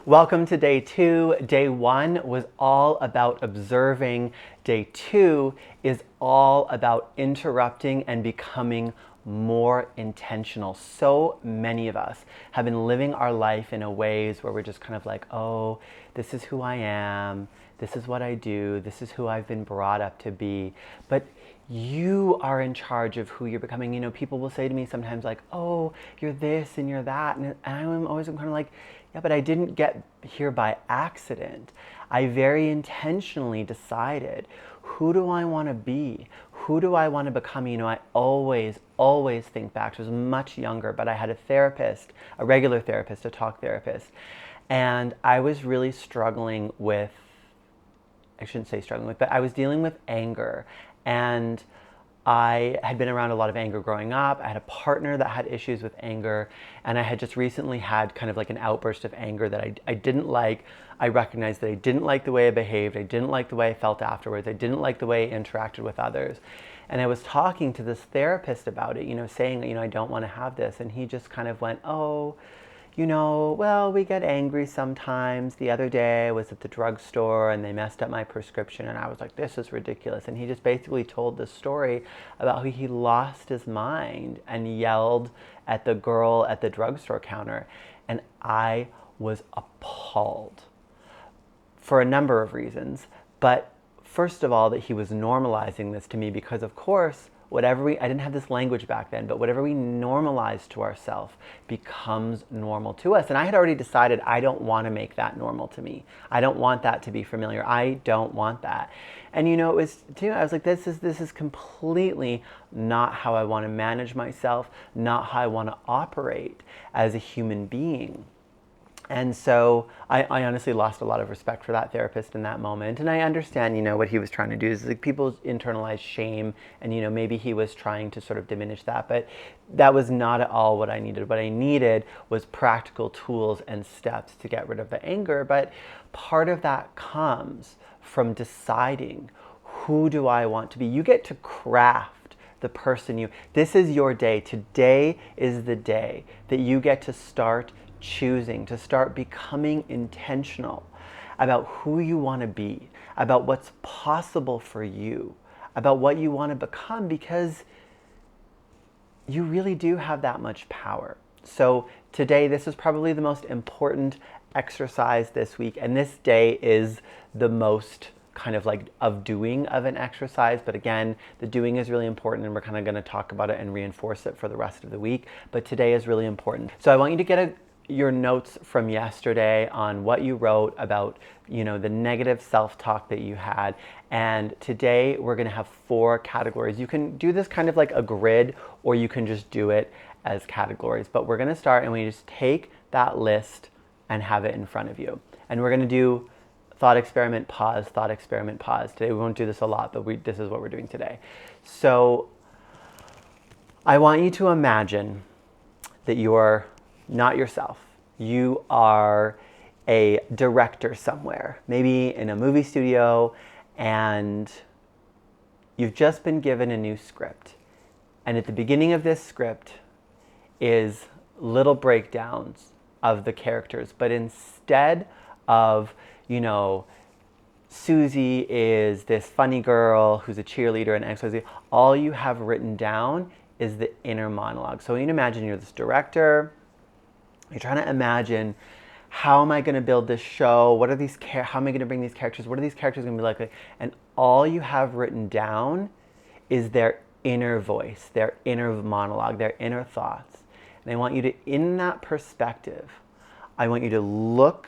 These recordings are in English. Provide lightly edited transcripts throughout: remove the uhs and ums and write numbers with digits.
Welcome to day 2. Day 1 was all about observing. Day 2 is all about interrupting and becoming more intentional. So many of us have been living our life in a ways where we're just kind of like, oh, this is who I am, this is what I do, this is who I've been brought up to be. But you are in charge of who you're becoming. You know, people will say to me sometimes like, oh, you're this and you're that. And I'm always kind of like, yeah, but I didn't get here by accident. I very intentionally decided, who do I want to be? Who do I want to become? You know, I always think back to, I was much younger, but I had a therapist, a regular therapist, a talk therapist. And I was really struggling with, I shouldn't say struggling with, but I was dealing with anger. And I had been around a lot of anger growing up. I had a partner that had issues with anger, and I had just recently had kind of like an outburst of anger that I didn't like. I recognized that I didn't like the way I behaved. I didn't like the way I felt afterwards. I didn't like the way I interacted with others. And I was talking to this therapist about it, you know, saying, you know, I don't want to have this. And he just kind of went, oh, you know, well, we get angry sometimes. The other day I was at the drugstore and they messed up my prescription and I was like, this is ridiculous. And he just basically told this story about how he lost his mind and yelled at the girl at the drugstore counter. And I was appalled for a number of reasons. But first of all, that he was normalizing this to me because, of course, I didn't have this language back then, but whatever we normalize to ourselves becomes normal to us. And I had already decided I don't want to make that normal to me. I don't want that to be familiar. I don't want that. And you know, I was like, this is completely not how I want to manage myself, not how I want to operate as a human being. And so I honestly lost a lot of respect for that therapist in that moment. And I understand, you know, what he was trying to do is like people internalize shame and, you know, maybe he was trying to sort of diminish that, but that was not at all what I needed. What I needed was practical tools and steps to get rid of the anger. But part of that comes from deciding, who do I want to be? You get to craft the person this is your day. Today is the day that you get to start choosing, to start becoming intentional about who you want to be, about what's possible for you, about what you want to become, because you really do have that much power. So today, this is probably the most important exercise this week, and this day is the most kind of like of doing of an exercise. But again, the doing is really important, and we're kind of going to talk about it and reinforce it for the rest of the week. But today is really important. So I want you to get your notes from yesterday on what you wrote about, you know, the negative self-talk that you had. And today we're going to have 4 categories. You can do this kind of like a grid, or you can just do it as categories. But we're going to start, and we just take that list and have it in front of you. And we're going to do thought experiment, pause, thought experiment, pause. Today we won't do this a lot, but this is what we're doing today. So I want you to imagine that you're not yourself. You are a director somewhere, maybe in a movie studio, and you've just been given a new script. And at the beginning of this script is little breakdowns of the characters. But instead of, you know, Susie is this funny girl who's a cheerleader and XYZ, all you have written down is the inner monologue. So you can imagine you're this director. You're trying to imagine, how am I going to build this show? What are these how am I going to bring these characters? What are these characters going to be like? And all you have written down is their inner voice, their inner monologue, their inner thoughts. And I want you to, in that perspective, I want you to look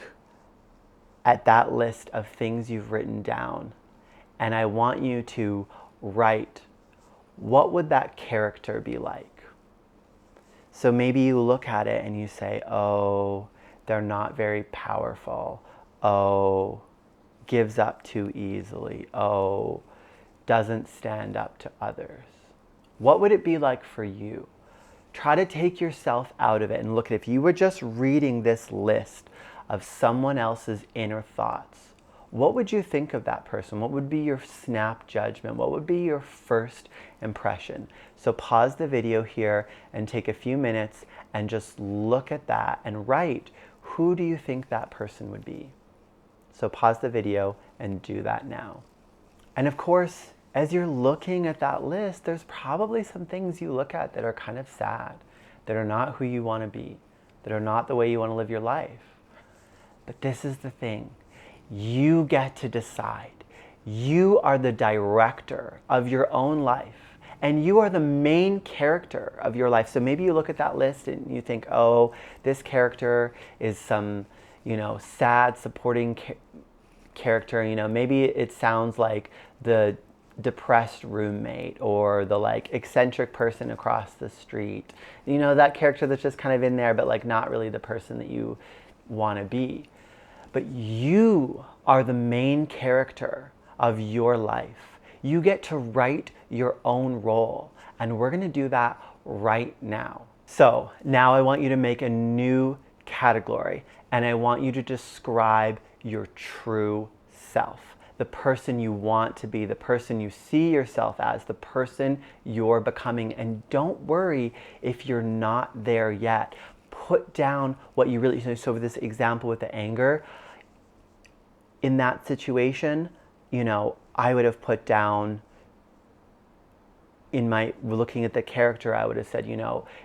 at that list of things you've written down. And I want you to write, what would that character be like? So maybe you look at it and you say, oh, they're not very powerful. Oh, gives up too easily. Oh, doesn't stand up to others. What would it be like for you? Try to take yourself out of it and look at, if you were just reading this list of someone else's inner thoughts, what would you think of that person? What would be your snap judgment? What would be your first impression? So pause the video here and take a few minutes and just look at that and write, who do you think that person would be? So pause the video and do that now. And of course, as you're looking at that list, there's probably some things you look at that are kind of sad, that are not who you want to be, that are not the way you want to live your life. But this is the thing. You get to decide. You are the director of your own life, and you are the main character of your life. So maybe you look at that list and you think, oh, this character is some, sad supporting character. Maybe it sounds like the depressed roommate or the eccentric person across the street. That character that's just kind of in there, but not really the person that you want to be. But you are the main character of your life. You get to write your own role. And we're going to do that right now. So now I want you to make a new category, and I want you to describe your true self, the person you want to be, the person you see yourself as, the person you're becoming. And don't worry if you're not there yet. Put down what you really, so with this example with the anger, in that situation, I would have put down, looking at the character, I would have said,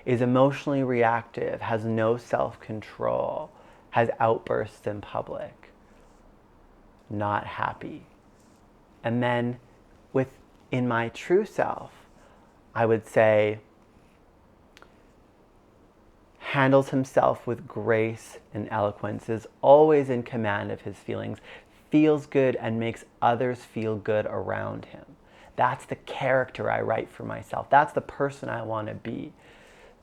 is emotionally reactive, has no self-control, has outbursts in public, not happy. And then in my true self, I would say, handles himself with grace and eloquence, is always in command of his feelings, feels good and makes others feel good around him. That's the character I write for myself. That's the person I want to be.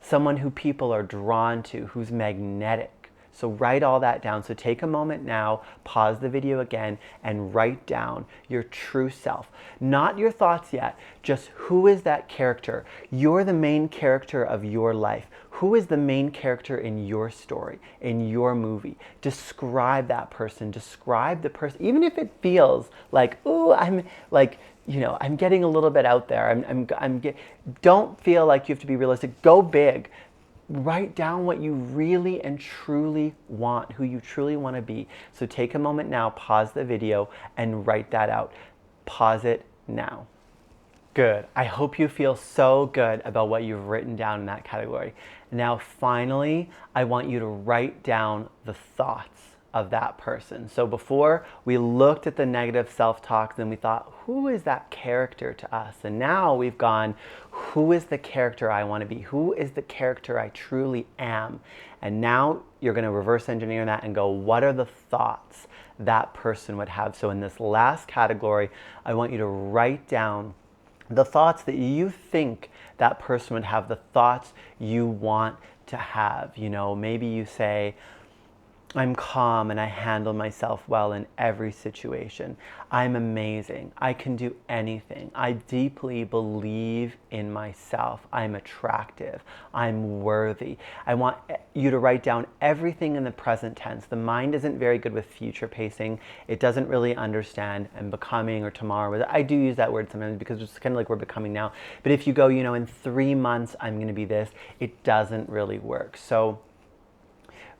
Someone who people are drawn to, who's magnetic. So write all that down. So take a moment now, pause the video again, and write down your true self. Not your thoughts yet, just who is that character? You're the main character of your life. Who is the main character in your story, in your movie? Describe that person. Describe the person, even if it feels like, ooh, I'm getting a little bit out there. Don't feel like you have to be realistic. Go big. Write down what you really and truly want, who you truly want to be. So take a moment now, pause the video, and write that out. Pause it now. Good. I hope you feel so good about what you've written down in that category. Now, finally, I want you to write down the thoughts of that person. So before we looked at the negative self-talk, then we thought, who is that character to us? And now we've gone, who is the character I want to be? Who is the character I truly am? And now you're going to reverse engineer that and go, what are the thoughts that person would have? So in this last category, I want you to write down the thoughts that you think that person would have, the thoughts you want to have. Maybe you say, I'm calm and I handle myself well in every situation. I'm amazing. I can do anything. I deeply believe in myself. I'm attractive. I'm worthy. I want you to write down everything in the present tense. The mind isn't very good with future pacing. It doesn't really understand I'm becoming or tomorrow. I do use that word sometimes because it's kind of like we're becoming now. But if you go, in 3 months, I'm going to be this, it doesn't really work. So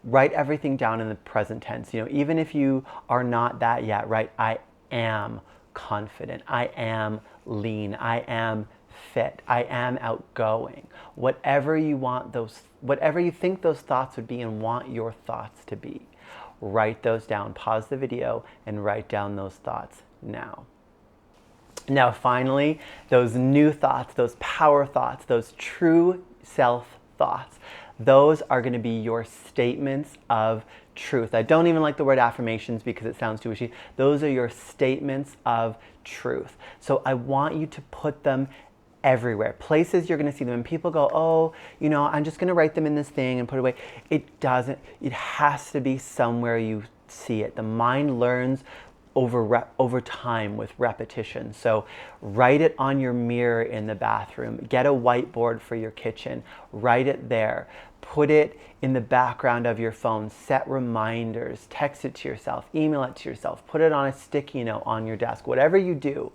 write everything down in the present tense. Even if you are not that yet, write, I am confident. I am lean. I am fit. I am outgoing. Whatever you want whatever you think those thoughts would be and want your thoughts to be, write those down. Pause the video and write down those thoughts now. Now, finally, those new thoughts, those power thoughts, those true self thoughts, those are going to be your statements of truth. I don't even like the word affirmations because it sounds too wishy. Those are your statements of truth. So I want you to put them everywhere. Places you're going to see them. And people go, oh, I'm just going to write them in this thing and put it away. It doesn't. It has to be somewhere you see it. The mind learns over time with repetition. So write it on your mirror in the bathroom. Get a whiteboard for your kitchen. Write it there. Put it in the background of your phone. Set reminders. Text it to yourself. Email it to yourself. Put it on a sticky note on your desk. Whatever you do,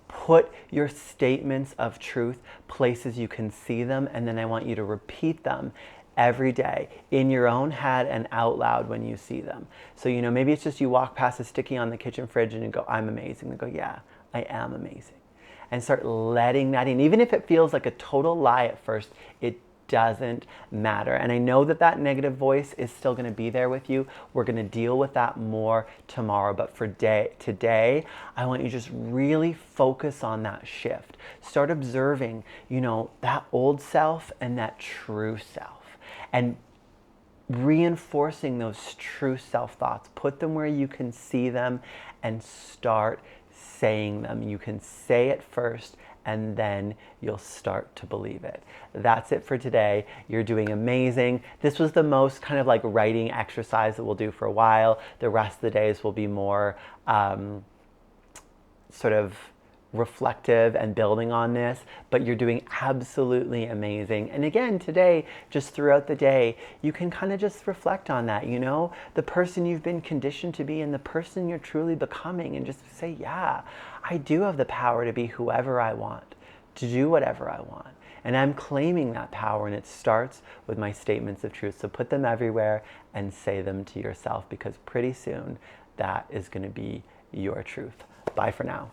put your statements of truth places you can see them, and then I want you to repeat them every day in your own head and out loud when you see them. So, maybe it's just you walk past a sticky on the kitchen fridge and you go, I'm amazing. And go, yeah, I am amazing. And start letting that in. Even if it feels like a total lie at first, it doesn't matter. And I know that that negative voice is still going to be there with you. We're going to deal with that more tomorrow. But for today, I want you to just really focus on that shift. Start observing, that old self and that true self. And reinforcing those true self thoughts. Put them where you can see them and start saying them. You can say it first and then you'll start to believe it. That's it for today. You're doing amazing. This was the most kind of like writing exercise that we'll do for a while. The rest of the days will be more sort of reflective and building on this, but you're doing absolutely amazing. And again, today, just throughout the day, you can kind of just reflect on that, the person you've been conditioned to be and the person you're truly becoming, and just say, yeah, I do have the power to be whoever I want, to do whatever I want. And I'm claiming that power, and it starts with my statements of truth. So put them everywhere and say them to yourself, because pretty soon that is going to be your truth. Bye for now.